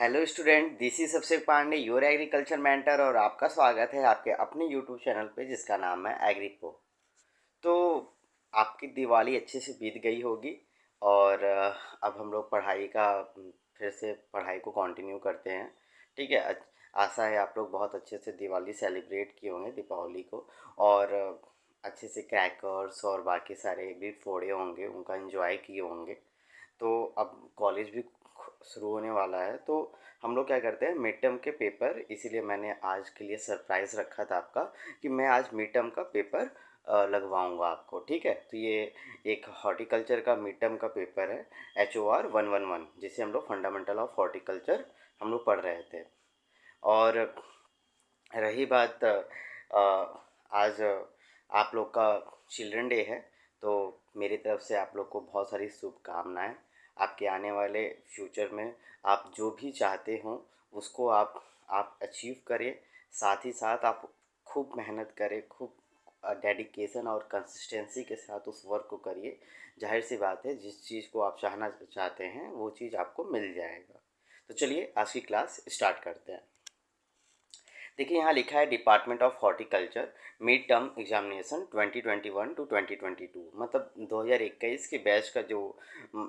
Hello student, this is Abhishek Pandey, your agriculture mentor. और आपका स्वागत है आपके अपने यूट्यूब चैनल पे जिसका नाम है एग्रीपो। तो आपकी दिवाली अच्छे से बीत गई होगी और अब हम लोग पढ़ाई का फिर से पढ़ाई को कंटिन्यू करते हैं। ठीक है। आशा है आप लोग बहुत अच्छे से दिवाली सेलिब्रेट किए होंगे, दीपावली को। और अच्छे से क्रैकर्स और बाकी सारे भी फोड़े होंगे, उनका एंजॉय किए होंगे। तो अब कॉलेज भी शुरू होने वाला है, तो हम लोग क्या करते हैं, मिड टर्म के पेपर, इसीलिए मैंने आज के लिए सरप्राइज़ रखा था आपका कि मैं आज मिड टर्म का पेपर लगवाऊंगा आपको। ठीक है। तो ये एक हॉर्टिकल्चर का मिड टर्म का पेपर है, HOR 111, जिसे हम लोग फंडामेंटल ऑफ हॉर्टिकल्चर हम लोग पढ़ रहे थे। और रही बात आज आप लोग का चिल्ड्रन डे है, तो मेरी तरफ से आप लोग को बहुत सारी शुभकामनाएं। आपके आने वाले फ्यूचर में आप जो भी चाहते हो उसको आप अचीव करें। साथ ही साथ आप खूब मेहनत करें, खूब डेडिकेशन और कंसिस्टेंसी के साथ उस वर्क को करिए। जाहिर सी बात है, जिस चीज़ को आप चाहना चाहते हैं वो चीज़ आपको मिल जाएगा। तो चलिए आज की क्लास स्टार्ट करते हैं। देखिए, यहाँ लिखा है department of horticulture mid term examination 2021 to 2022, मतलब 2021 के बैच का जो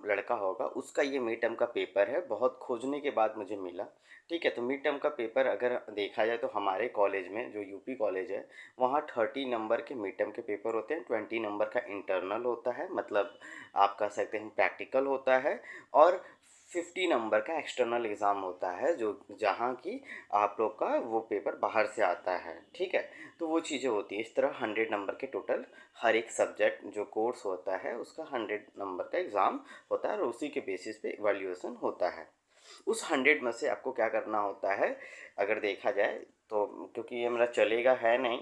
लड़का होगा उसका ये मिड टर्म का पेपर है। बहुत खोजने के बाद मुझे मिला। ठीक है। तो मिड टर्म का पेपर अगर देखा जाए तो हमारे कॉलेज में, जो यूपी कॉलेज है, वहाँ 30 नंबर के मिड टर्म के पेपर होते हैं। 20 नंबर का इंटरनल होता है, मतलब आप कह सकते हैं प्रैक्टिकल होता है। और 50 नंबर का एक्सटर्नल एग्ज़ाम होता है, जो जहाँ की आप लोग का वो पेपर बाहर से आता है। ठीक है। तो वो चीज़ें होती हैं इस तरह। 100 नंबर के टोटल हर एक सब्जेक्ट जो कोर्स होता है उसका 100 नंबर का एग्ज़ाम होता है और उसी के बेसिस पे इवैल्यूएशन होता है। उस 100 में से आपको क्या करना होता है, अगर देखा जाए तो, क्योंकि ये मेरा चलेगा है नहीं,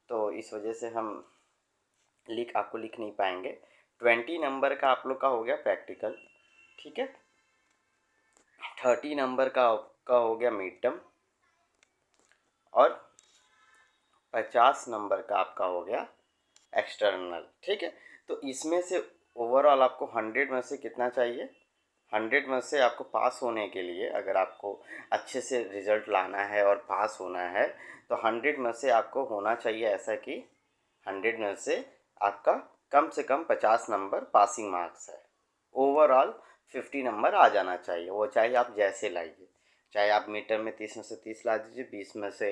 तो इस वजह से हम आपको लिख नहीं पाएंगे। 20 नंबर का आप लोग का हो गया प्रैक्टिकल। ठीक है। 30 नंबर का हो गया मिड टर्म। और 50 नंबर का आपका हो गया एक्सटर्नल। ठीक है। तो इसमें से ओवरऑल आपको 100 में से कितना चाहिए? 100 में से आपको पास होने के लिए, अगर आपको अच्छे से रिज़ल्ट लाना है और पास होना है, तो 100 में से आपको होना चाहिए ऐसा कि 100 में से आपका कम से कम 50 नंबर पासिंग मार्क्स है। ओवरऑल 50 नंबर आ जाना चाहिए, वो चाहे आप जैसे लाइए। चाहे आप मिड टर्म में 30 में से 30 ला दीजिए, 20 में से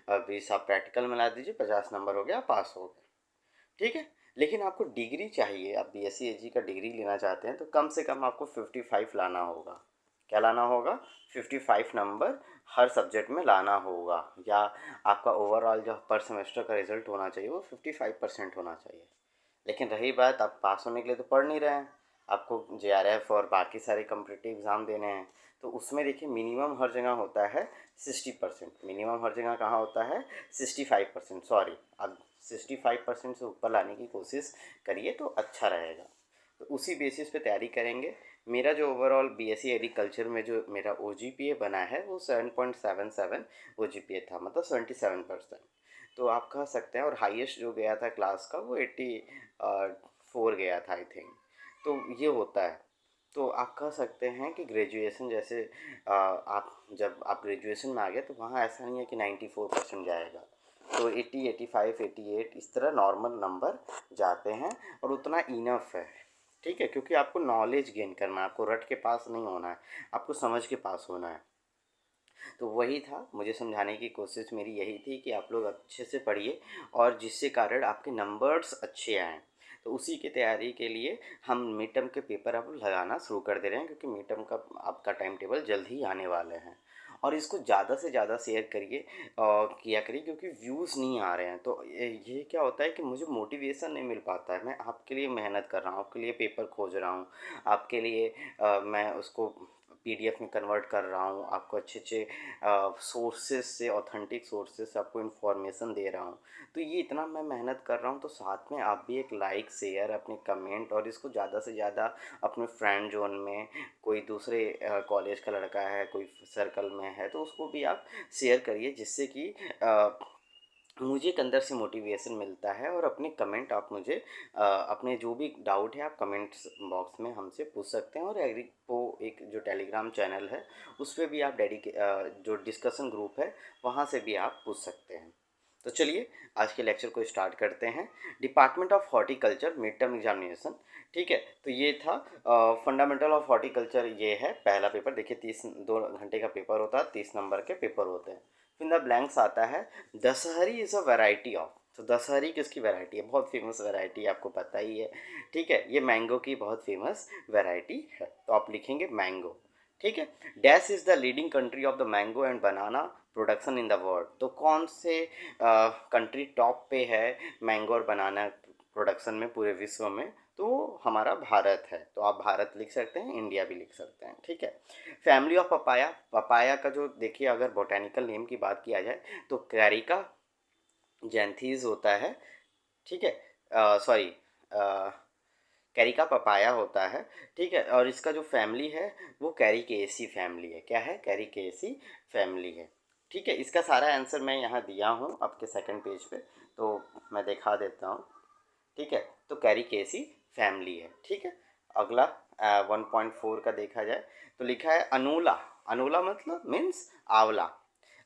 20 आप प्रैक्टिकल में ला दीजिए, 50 नंबर हो गया, पास हो गए। ठीक है। लेकिन आपको डिग्री चाहिए, आप BSc AG का डिग्री लेना चाहते हैं, तो कम से कम आपको 55 लाना होगा। क्या लाना होगा? 55 नंबर हर सब्जेक्ट में लाना होगा, या आपका ओवरऑल जो पर सेमेस्टर का रिजल्ट होना चाहिए वो 55% होना चाहिए। लेकिन रही बात, आप पास होने के लिए तो पढ़ नहीं रहे हैं, आपको JRF और बाकी सारे कम्पिटिटिव एग्ज़ाम देने हैं। तो उसमें देखिए, मिनिमम हर जगह होता है 60%। मिनिमम हर जगह कहाँ होता है? 65%, सॉरी। अब 65% से ऊपर लाने की कोशिश करिए तो अच्छा रहेगा। तो उसी बेसिस पे तैयारी करेंगे। मेरा जो ओवरऑल BSc एग्रीकल्चर में जो मेरा OGPA बना है वो 7.77 OGPA था, मतलब 77%। तो आप कह सकते हैं, और हाईएस्ट जो गया था क्लास का वो 84 गया था आई थिंक। तो ये होता है। तो आप कह सकते हैं कि ग्रेजुएशन जैसे आप जब आप ग्रेजुएशन में आ गए तो वहाँ ऐसा नहीं है कि 94% जाएगा। तो 80, 85, 88 इस तरह नॉर्मल नंबर जाते हैं, और उतना इनफ है। ठीक है। क्योंकि आपको नॉलेज गेन करना है, आपको रट के पास नहीं होना है, आपको समझ के पास होना है। तो वही था, मुझे समझाने की कोशिश मेरी यही थी कि आप लोग अच्छे से पढ़िए और जिससे कारण आपके नंबर्स अच्छे आएँ। तो उसी की तैयारी के लिए हम मिड टर्म के पेपर अब लगाना शुरू कर दे रहे हैं, क्योंकि मिड टर्म का आपका टाइम टेबल जल्द ही आने वाले हैं। और इसको ज़्यादा से ज़्यादा शेयर करिए और किया करिए, क्योंकि व्यूज़ नहीं आ रहे हैं। तो ये क्या होता है कि मुझे मोटिवेशन नहीं मिल पाता है। मैं आपके लिए मेहनत कर रहा हूँ, आपके लिए पेपर खोज रहा हूँ, आपके लिए मैं उसको PDF में कन्वर्ट कर रहा हूँ, आपको अच्छे अच्छे सोर्सेज से, ऑथेंटिक सोर्सेज से आपको इन्फॉर्मेशन दे रहा हूँ। तो ये इतना मैं मेहनत कर रहा हूँ, तो साथ में आप भी एक लाइक, शेयर, अपने कमेंट, और इसको ज़्यादा से ज़्यादा अपने फ्रेंड जोन में, कोई दूसरे कॉलेज का लड़का है, कोई सर्कल में है, तो उसको भी आप शेयर करिए, जिससे कि मुझे एक अंदर से मोटिवेशन मिलता है। और अपने कमेंट आप मुझे अपने जो भी डाउट है आप कमेंट्स बॉक्स में हमसे पूछ सकते हैं। और एग्रीपो एक जो टेलीग्राम चैनल है उस पर भी आप जो डिस्कशन ग्रुप है वहाँ से भी आप पूछ सकते हैं। तो चलिए आज के लेक्चर को स्टार्ट करते हैं। Department of horticulture mid term examination, ठीक है। तो ये था फंडामेंटल ऑफ हॉर्टिकल्चर, ये है पहला पेपर। देखिए 2 घंटे का पेपर होता है, 30 नंबर के पेपर होते हैं। फिर द ब्लैंक्स आता है Dasheri is a variety of. तो दशहरी किसकी वैरायटी है? बहुत फेमस वैरायटी, आपको पता ही है, ठीक है। ये मैंगो की बहुत फेमस वैरायटी है, तो आप लिखेंगे मैंगो, ठीक है। Dash is the leading country of the mango and banana production in the world. तो कौन से कंट्री टॉप पे है मैंगो और बनाना प्रोडक्शन में पूरे विश्व में? तो हमारा भारत है। तो आप भारत लिख सकते हैं, इंडिया भी लिख सकते हैं, ठीक है। फैमिली ऑफ पपाया, पपाया का जो देखिए अगर बोटेनिकल नेम की बात किया जाए तो कैरिका जैंथीज होता है, ठीक है। सॉरी, कैरिका पपाया होता है, ठीक है। और इसका जो फैमिली है वो कैरिकेसी फैमिली है। क्या है? कैरिकेसी फैमिली है, ठीक है। इसका सारा आंसर मैं यहाँ दिया हूँ आपके सेकंड पेज पे, तो मैं दिखा देता हूँ, ठीक है। तो कैरिकेसी फैमिली है, ठीक है। अगला 1.4 का देखा जाए तो लिखा है अनोला। अनोला मतलब मीन्स आंवला।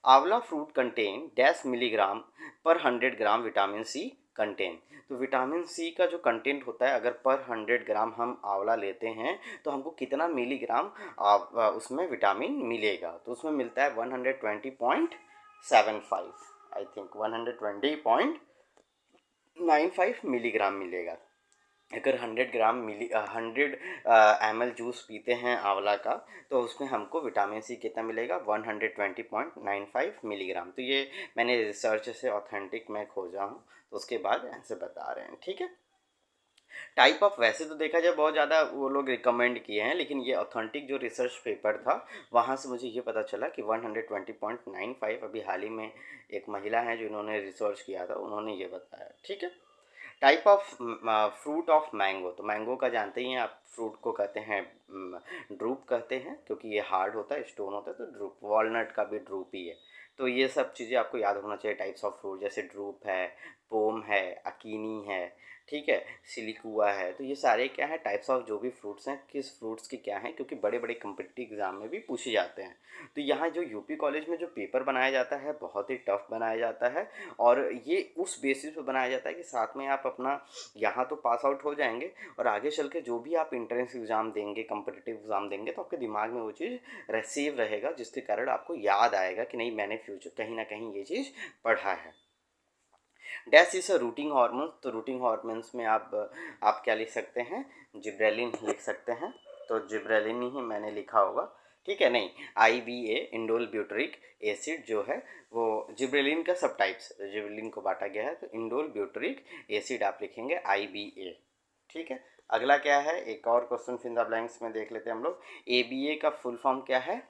आंवला फ्रूट कंटेन डैश मिलीग्राम पर 100 ग्राम विटामिन सी कंटेन। तो विटामिन सी का जो कंटेंट होता है, अगर पर 100 ग्राम हम आंवला लेते हैं तो हमको कितना मिलीग्राम उसमें विटामिन मिलेगा? तो उसमें मिलता है 120.75, आई थिंक 120.95 मिलीग्राम मिलेगा। अगर 100 ग्राम 100 ml जूस पीते हैं आंवला का, तो उसमें हमको विटामिन सी कितना मिलेगा? 120.95 मिलीग्राम। तो ये मैंने रिसर्च से ऑथेंटिक मैं खोजा हूँ, तो उसके बाद ऐसे बता रहे हैं, ठीक है। टाइप ऑफ, वैसे तो देखा जाए बहुत ज़्यादा वो लोग रिकमेंड किए हैं, लेकिन ये ऑथेंटिक जो रिसर्च पेपर था वहाँ से मुझे ये पता चला कि 120.95 अभी हाल ही में एक महिला हैं जिन्होंने रिसर्च किया था, उन्होंने ये बताया, ठीक है। Type of fruit of mango, तो मैंगो का जानते ही हैं आप, फ्रूट को कहते हैं ड्रूप कहते हैं, क्योंकि ये हार्ड होता है, स्टोन होता है, तो ड्रूप। वॉलनट का भी ड्रूप ही है। तो ये सब चीज़ें आपको याद होना चाहिए। टाइप्स ऑफ फ्रूट जैसे ड्रूप है, पोम है, अकीनी है, ठीक है, सिलिकुआ है। तो ये सारे क्या है? टाइप्स ऑफ जो भी फ्रूट्स हैं, किस फ्रूट्स की क्या हैं, क्योंकि बड़े बड़े कम्पिटिटिव एग्जाम में भी पूछे जाते हैं। तो यहाँ जो यूपी कॉलेज में जो पेपर बनाया जाता है बहुत ही टफ बनाया जाता है, और ये उस बेसिस पे बनाया जाता है कि साथ में आप अपना यहाँ तो पास आउट हो जाएंगे, और आगे चल के जो भी आप इंट्रेंस एग्ज़ाम देंगे, कम्पिटिटिव एग्ज़ाम देंगे, तो आपके दिमाग में वो चीज़ सेव रहेगा, जिसके कारण आपको याद आएगा कि नहीं, मैंने फ्यूचर कहीं ना कहीं ये चीज़ पढ़ा है। Dash is a routing hormone. तो रूटिंग हार्मोन्स में आप क्या लिख सकते हैं? जिब्रेलिन लिख सकते हैं। तो जिब्रेलिन ही मैंने लिखा होगा, ठीक है। नहीं, IBA इंडोल ब्यूटरिक एसिड जो है वो जिब्रेलिन का सब टाइप्स, जिब्रेलिन को बांटा गया है, तो इंडोल ब्यूटरिक एसिड आप लिखेंगे IBA, ठीक है। अगला क्या है? एक और क्वेश्चन फिन द ब्लैंक्स में देख लेते हैं हम लोग। ABA का फुल फॉर्म क्या है?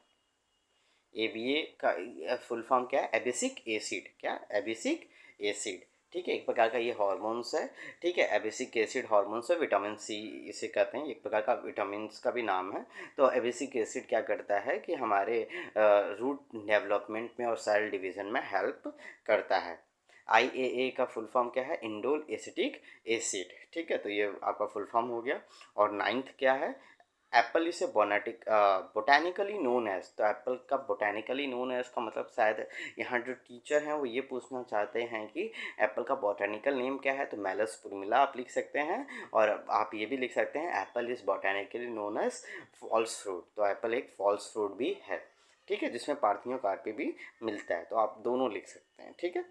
ABA का फुल फॉर्म क्या है? एबिसिक एसिड। क्या? एबिसिक एसिड, ठीक है। एक प्रकार का ये हार्मोन्स है, ठीक है। एबिसिक एसिड हार्मोन्स है, विटामिन सी इसे कहते हैं, एक प्रकार का विटामिन का भी नाम है। तो एबिसिक एसिड क्या करता है कि हमारे रूट डेवलपमेंट में और सेल डिवीजन में हेल्प करता है। IAA का फुल फॉर्म क्या है? इंडोल एसिटिक एसिड, ठीक है। तो ये आपका फुल फॉर्म हो गया। और नाइन्थ क्या है? एप्पल इसे बोटैनिकली नोन एज। तो एप्पल का बोटैनिकली नोन एज का मतलब शायद यहाँ जो टीचर हैं वो ये पूछना चाहते हैं कि एप्पल का बोटैनिकल नेम क्या है। तो मेलस पुरमिला आप लिख सकते हैं, और आप ये भी लिख सकते हैं apple is botanically known as false fruit. तो एप्पल एक फॉल्स फ्रूट भी है, ठीक है, जिसमें पार्थियों कार्पे भी मिलता है। तो आप दोनों लिख सकते हैं, ठीक है।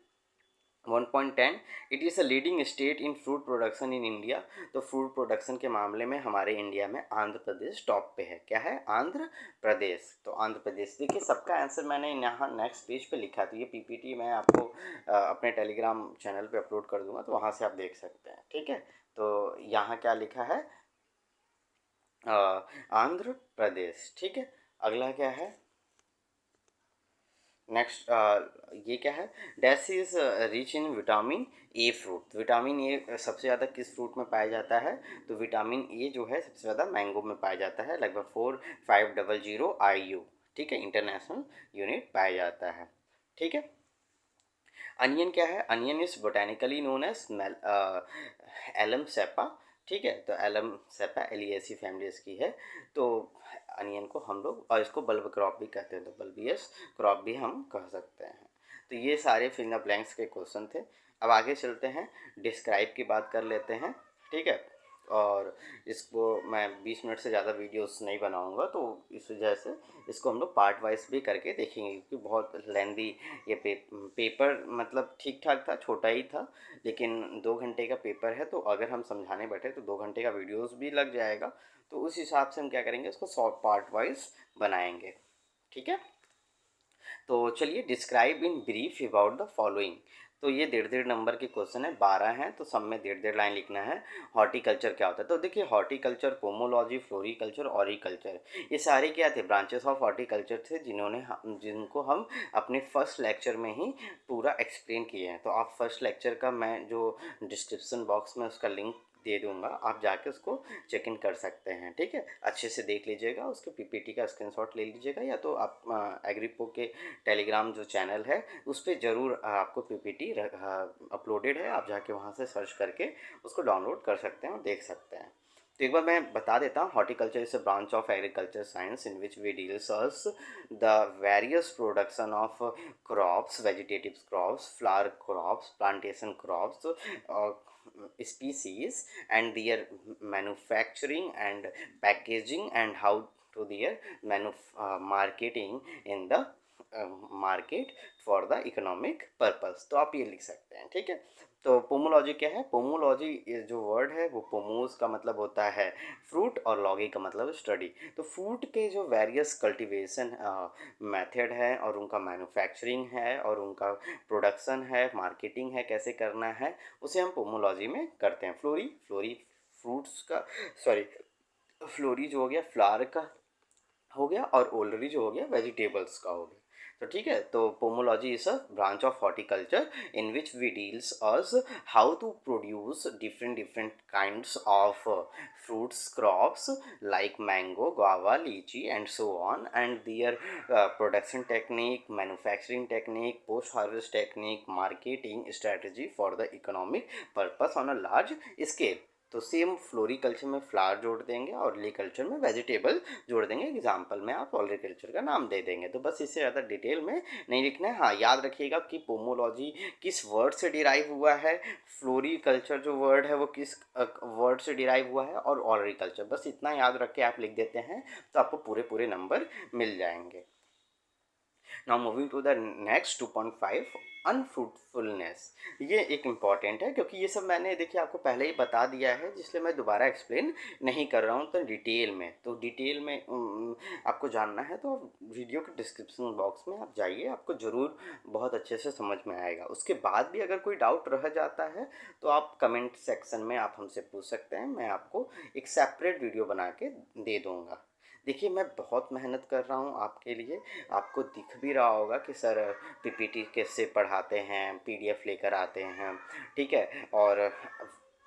1.10 it is a leading state in fruit production in India. तो फ्रूट प्रोडक्शन के मामले में हमारे इंडिया में आंध्र प्रदेश टॉप पे है। क्या है? आंध्र प्रदेश। तो आंध्र प्रदेश, देखिए सबका आंसर मैंने यहाँ नेक्स्ट पेज पे लिखा है। तो ये PPT मैं आपको अपने टेलीग्राम चैनल पे अपलोड कर दूंगा, तो वहाँ से आप देख सकते हैं, ठीक है। तो यहाँ क्या लिखा है? आंध्र प्रदेश, ठीक है। अगला क्या है? नेक्स्ट ये क्या है? Dash is rich in vitamin a fruit. Vitamin A सबसे ज़्यादा किस फ्रूट में पाया जाता है? तो विटामिन ए जो है सबसे ज़्यादा मैंगो में पाया जाता है, लगभग 4500 IU, ठीक है, इंटरनेशनल यूनिट पाया जाता है, ठीक है। अनियन क्या है? Onion is botanically known as allium cepa. ठीक है, तो एलम सेपा एलिएसी फैमिली इसकी है। तो अनियन को हम लोग, और इसको बल्ब क्रॉप भी कहते हैं, तो बल्बियस क्रॉप भी हम कह सकते हैं। तो ये सारे फिंगर ब्लैंक्स के क्वेश्चन थे। अब आगे चलते हैं, डिस्क्राइब की बात कर लेते हैं। ठीक है, और इसको मैं 20 मिनट से ज़्यादा वीडियोस नहीं बनाऊंगा, तो इस वजह से इसको हम लोग पार्ट वाइज भी करके देखेंगे, क्योंकि बहुत लेंदी ये पेपर मतलब ठीक ठाक था, छोटा ही था, लेकिन 2 घंटे का पेपर है, तो अगर हम समझाने बैठे तो 2 घंटे का वीडियोस भी लग जाएगा। तो उस हिसाब से हम क्या करेंगे, इसको शॉर्ट पार्ट वाइज बनाएंगे। ठीक है, तो चलिए, describe in brief about the following. तो ये 1.5 नंबर के क्वेश्चन है, 12 हैं, तो सब में 1.5 लाइन लिखना है। हॉर्टिकल्चर क्या होता है? तो देखिए, हॉर्टिकल्चर, पोमोलॉजी, फ्लोरिकल्चर, ऑरिकल्चर, ये सारे क्या थे? ब्रांचेस ऑफ हॉर्टिकल्चर थे, जिनको हम अपने फर्स्ट लेक्चर में ही पूरा एक्सप्लेन किए हैं। तो आप फर्स्ट लेक्चर का मैं जो डिस्क्रिप्शन बॉक्स में उसका लिंक दे दूंगा, आप जाके उसको चेक इन कर सकते हैं। ठीक है, अच्छे से देख लीजिएगा, उसके पीपीटी का स्क्रीनशॉट ले लीजिएगा, या तो आप एग्रीपो के टेलीग्राम जो चैनल है उस पर ज़रूर आपको पीपीटी अपलोडेड है, आप जाके वहाँ से सर्च करके उसको डाउनलोड कर सकते हैं और देख सकते हैं। तो एक बार मैं बता देता हूँ, horticulture is a branch of agriculture science in which we deals the various production of crops, vegetative crops, flower crops, plantation crops, species, and their manufacturing and packaging, and how to their marketing in the market for the economic purpose. तो आप ये लिख सकते हैं। ठीक है, तो pomology क्या है? पोमोलॉजी जो वर्ड है वो पोमोस का मतलब होता है फ्रूट, और लॉगी का मतलब स्टडी। तो फ्रूट के जो वेरियस कल्टीवेशन मेथड है, और उनका मैन्युफैक्चरिंग है, और उनका प्रोडक्शन है, मार्केटिंग है, कैसे करना है, उसे हम पोमोलॉजी में करते हैं। फ्लोरी फ्रूट्स का, सॉरी, फ्लोरी जो हो गया फ्लावर का हो गया, और ओलरी जो हो गया वेजिटेबल्स का हो गया। तो ठीक है, तो pomology is a branch of horticulture in which we deals us how to produce different different kinds of fruits crops like mango, guava, lychee, and so on, and their production technique, manufacturing technique, post harvest technique, marketing strategy for the economic purpose on a large scale। तो same floriculture में flower जोड़ देंगे, और culture में vegetable जोड़ देंगे, example में आप ऑलरिकल्चर का नाम दे देंगे। तो बस इससे ज़्यादा डिटेल में नहीं लिखना है। हाँ, याद रखिएगा कि पोमोलॉजी किस वर्ड से डिराइव हुआ है, फ्लोरिकल्चर जो वर्ड है वो किस वर्ड से डिराइव हुआ है, और ऑलरिकल्चर, बस इतना याद रख के आप लिख देते हैं तो आपको पूरे पूरे नंबर मिल जाएंगे। Now moving to the next 2.5, unfruitfulness. ये एक इम्पॉर्टेंट है, क्योंकि ये सब मैंने देखिए आपको पहले ही बता दिया है, जिसलिए मैं दोबारा एक्सप्लेन नहीं कर रहा हूँ तो डिटेल में। तो डिटेल में आपको जानना है तो वीडियो के डिस्क्रिप्शन बॉक्स में आप जाइए, आपको ज़रूर बहुत अच्छे से समझ में आएगा। उसके बाद भी अगर कोई डाउट रह जाता है तो आप कमेंट सेक्शन में आप हमसे पूछ सकते हैं, मैं आपको एक सेपरेट वीडियो बना के दे दूँगा। देखिए, मैं बहुत मेहनत कर रहा हूँ आपके लिए, आपको दिख भी रहा होगा कि सर पीपीटी कैसे पढ़ाते हैं, पीडीएफ लेकर आते हैं, ठीक है, और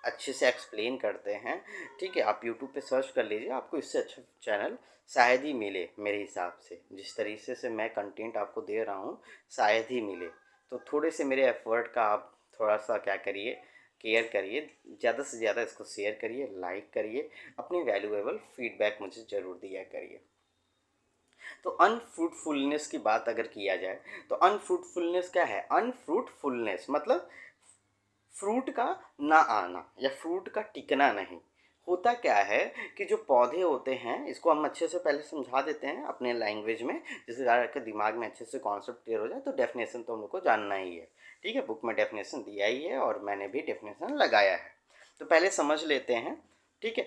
अच्छे से एक्सप्लेन करते हैं। ठीक है, आप यूट्यूब पे सर्च कर लीजिए, आपको इससे अच्छा चैनल शायद ही मिले मेरे हिसाब से। जिस तरीके से मैं कंटेंट आपको दे रहा हूँ शायद ही मिले। तो थोड़े से मेरे एफर्ट का आप थोड़ा सा क्या करिए, केयर करिए, ज़्यादा से ज़्यादा इसको शेयर करिए, लाइक करिए, अपनी वैल्यूएबल फीडबैक मुझे ज़रूर दिया करिए। तो अनफ्रूटफुलनेस की बात अगर किया जाए तो अनफ्रूटफुलनेस क्या है? अनफ्रूटफुलनेस मतलब फ्रूट का ना आना, या फ्रूट का टिकना नहीं। होता क्या है कि जो पौधे होते हैं, इसको हम अच्छे से पहले समझा देते हैं अपने लैंग्वेज में, जिससे के दिमाग में अच्छे से कॉन्सेप्ट क्लियर हो जाए। तो डेफिनेशन तो हम लोग को जानना ही है। ठीक है, बुक में डेफिनेशन दिया ही है, और मैंने भी डेफिनेशन लगाया है, तो पहले समझ लेते हैं। ठीक है,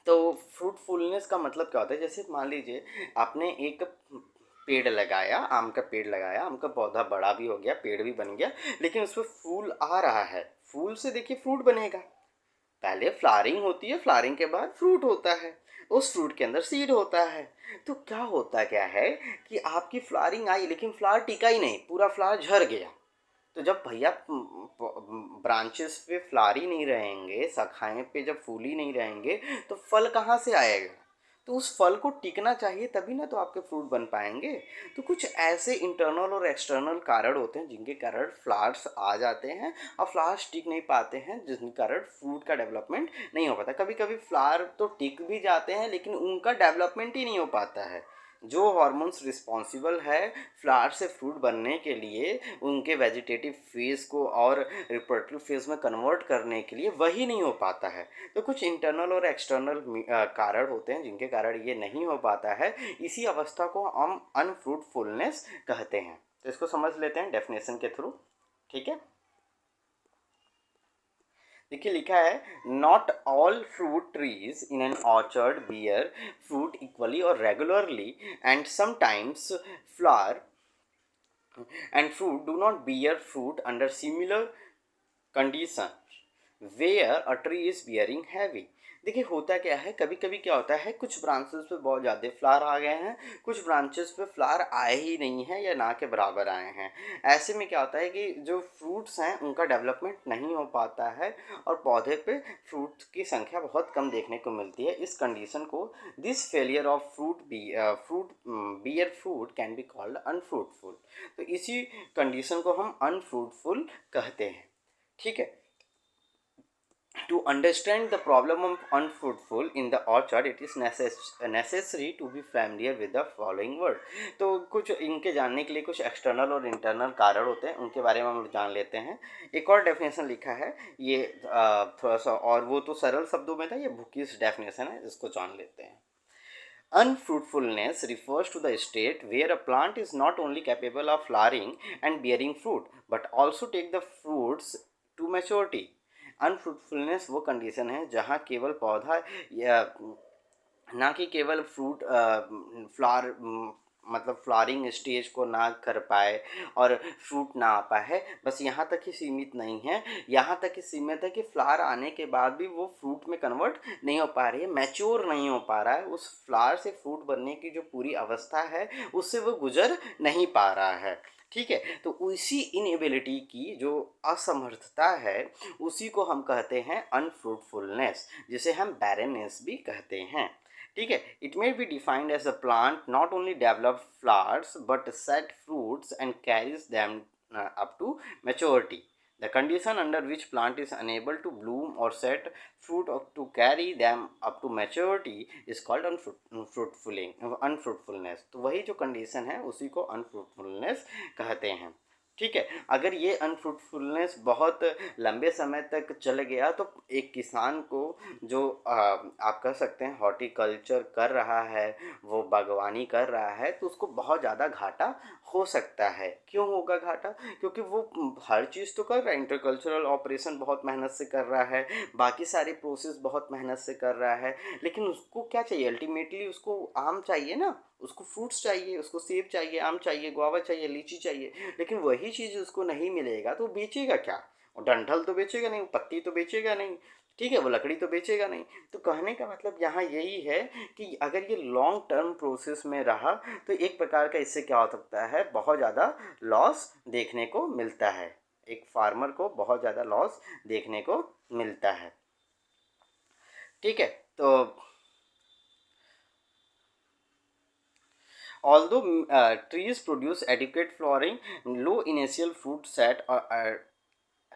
तो फ्रूटफुलनेस का मतलब क्या होता है? जैसे मान लीजिए आपने एक पेड़ लगाया, आम का पेड़ लगाया, आम का पौधा बड़ा भी हो गया, पेड़ भी बन गया, लेकिन उसमें फूल आ रहा है। फूल से देखिए फ्रूट बनेगा। पहले फ्लावरिंग होती है, फ्लावरिंग के बाद फ्रूट होता है, उस फ्रूट के अंदर सीड होता है। तो क्या होता क्या है कि आपकी फ्लावरिंग आई, लेकिन फ्लावर टिका ही नहीं, पूरा फ्लावर झड़ गया। तो जब भैया ब्रांचेस पे फ्लावर ही नहीं रहेंगे, शाखाएं पे जब फूल ही नहीं रहेंगे, तो फल कहाँ से आएगा? तो उस फल को टिकना चाहिए, तभी ना तो आपके फ्रूट बन पाएंगे। तो कुछ ऐसे इंटरनल और एक्सटर्नल कारण होते हैं जिनके कारण फ्लावर्स आ जाते हैं और फ्लावर्स टिक नहीं पाते हैं, जिसके कारण फ्रूट का डेवलपमेंट नहीं हो पाता। कभी कभी फ्लावर तो टिक भी जाते हैं लेकिन उनका डेवलपमेंट ही नहीं हो पाता है। जो हार्मोन्स रिस्पॉन्सिबल है फ्लावर से फ्रूट बनने के लिए, उनके वेजिटेटिव फेज को और रिप्रोडक्टिव फेज में कन्वर्ट करने के लिए, वही नहीं हो पाता है। तो कुछ इंटरनल और एक्सटर्नल कारण होते हैं जिनके कारण ये नहीं हो पाता है। इसी अवस्था को हम अनफ्रूटफुलनेस कहते हैं। तो इसको समझ लेते हैं डेफिनेशन के थ्रू। ठीक है, देखिए लिखा है, not all fruit trees in an orchard bear fruit equally और regularly and sometimes flower and fruit do not bear fruit under similar conditions where a tree is bearing heavy। देखिए होता क्या है, कभी कभी क्या होता है, कुछ ब्रांचेस पे बहुत ज़्यादा फ्लावर आ गए हैं, कुछ ब्रांचेस पे फ्लावर आए ही नहीं हैं या ना के बराबर आए हैं। ऐसे में क्या होता है कि जो फ्रूट्स हैं उनका डेवलपमेंट नहीं हो पाता है और पौधे पे फ्रूट की संख्या बहुत कम देखने को मिलती है। इस कंडीशन को, this failure of bear fruit can be called unfruitful. तो इसी कंडीशन को हम अनफ्रूटफुल कहते हैं। ठीक है, to understand the problem of unfruitful in the orchard it is necessary to be familiar with the following word। तो कुछ इनके जानने के लिए कुछ एक्सटर्नल और इंटरनल कारण होते हैं, उनके बारे में हम जान लेते हैं। एक और डेफिनेशन लिखा है, ये थोड़ा सा, और वो तो सरल शब्दों में था, ये बुकिश डेफिनेशन है, इसको जान लेते हैं। Unfruitfulness refers to the state where a plant is not only capable of flowering and bearing fruit but also take the fruits to maturity। अनफ्रूटफुलनेस वो कंडीशन है जहाँ केवल पौधा या ना कि केवल फ्रूट फ्लावर मतलब फ्लावरिंग स्टेज को ना कर पाए और फ्रूट ना आ पाए, बस यहाँ तक ही सीमित नहीं है। यहाँ तक ही सीमित है कि फ्लावर आने के बाद भी वो फ्रूट में कन्वर्ट नहीं हो पा रही है, मैच्योर नहीं हो पा रहा है, उस फ्लावर से फ्रूट बनने की जो पूरी अवस्था है उससे वो गुजर नहीं पा रहा है। ठीक है, तो उसी इनएबिलिटी की जो असमर्थता है उसी को हम कहते हैं अनफ्रूटफुलनेस, जिसे हम बैरनेस भी कहते हैं। ठीक है, it may be defined as a plant not only develop flowers but set fruits and carries them up to maturity। The condition under which plant is unable to bloom or set fruit or to carry them up to maturity is called unfruitfulness। तो वही जो condition है उसी को अनफ्रूटफुलनेस कहते हैं। ठीक है, अगर ये अनफ्रूटफुलनेस बहुत लंबे समय तक चल गया तो एक किसान को, जो आप कह सकते हैं हॉर्टिकल्चर कर रहा है, वो बागवानी कर रहा है, तो उसको बहुत ज़्यादा घाटा हो सकता है। क्यों होगा घाटा? क्योंकि वो हर चीज़ तो कर रहा है, इंटरकल्चरल ऑपरेशन बहुत मेहनत से कर रहा है, बाकी सारे प्रोसेस बहुत मेहनत से कर रहा है, लेकिन उसको क्या चाहिए अल्टीमेटली? उसको आम चाहिए ना, उसको फ्रूट्स चाहिए, उसको सेब चाहिए, आम चाहिए, गुआवा चाहिए, लीची चाहिए। लेकिन वही चीज़ उसको नहीं मिलेगा तो बेचेगा क्या? डंठल तो बेचेगा नहीं, पत्ती तो बेचेगा नहीं, ठीक है, वो लकड़ी तो बेचेगा नहीं। तो कहने का मतलब यहाँ यही है कि अगर ये लॉन्ग टर्म प्रोसेस में रहा तो एक प्रकार का इससे क्या हो सकता है, बहुत ज़्यादा लॉस देखने को मिलता है, एक फार्मर को बहुत ज़्यादा लॉस देखने को मिलता है। ठीक है, तो although trees produce adequate flowering, low initial fruit set or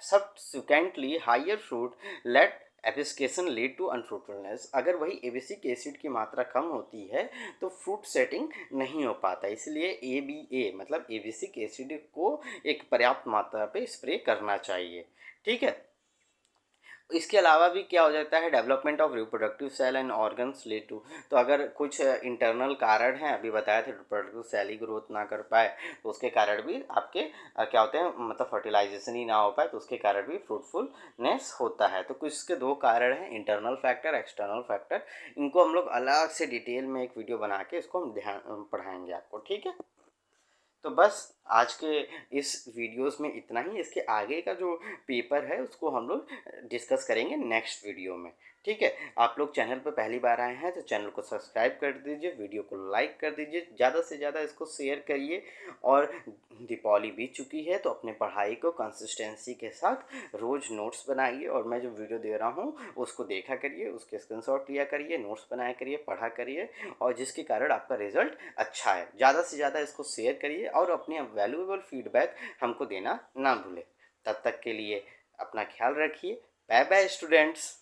subsequently higher fruit let abscission lead to unfruitfulness. अगर वही एबिसिक एसिड की मात्रा कम होती है तो फ्रूट सेटिंग नहीं हो पाता, इसलिए ABA मतलब एबिसिक एसिड को एक पर्याप्त मात्रा पे स्प्रे करना चाहिए। ठीक है, इसके अलावा भी क्या हो जाता है, development of reproductive cell and organs lead to. तो अगर कुछ इंटरनल कारण हैं, अभी बताया था रिप्रोडक्टिव सेल ही ग्रोथ ना कर पाए तो उसके कारण भी आपके क्या होते हैं, मतलब फर्टिलाइजेशन ही ना हो पाए तो उसके कारण भी फ्रूटफुलनेस होता है। तो कुछ इसके दो कारण हैं, इंटरनल फैक्टर, एक्सटर्नल फैक्टर। इनको हम लोग अलग से डिटेल में एक वीडियो बना के इसको हम ध्यान पढ़ाएंगे आपको। ठीक है, तो बस आज के इस वीडियोस में इतना ही। इसके आगे का जो पेपर है उसको हम लोग डिस्कस करेंगे नेक्स्ट वीडियो में। ठीक है। आप लोग चैनल पर पहली बार आए हैं तो चैनल को सब्सक्राइब कर दीजिए, वीडियो को लाइक कर दीजिए, ज़्यादा से ज़्यादा इसको शेयर करिए। और दीपावली बीत चुकी है तो अपने पढ़ाई को कंसिस्टेंसी के साथ रोज़ नोट्स बनाइए, और मैं जो वीडियो दे रहा हूँ उसको देखा करिए, उसके स्क्रीनशॉट लिया करिए, नोट्स बनाया करिए, पढ़ा करिए, और जिसके कारण आपका रिजल्ट अच्छा है। ज़्यादा से ज़्यादा इसको शेयर करिए और अपनी वैल्यूएबल फीडबैक हमको देना ना भूलें। तब तक के लिए अपना ख्याल रखिए। Bye bye students.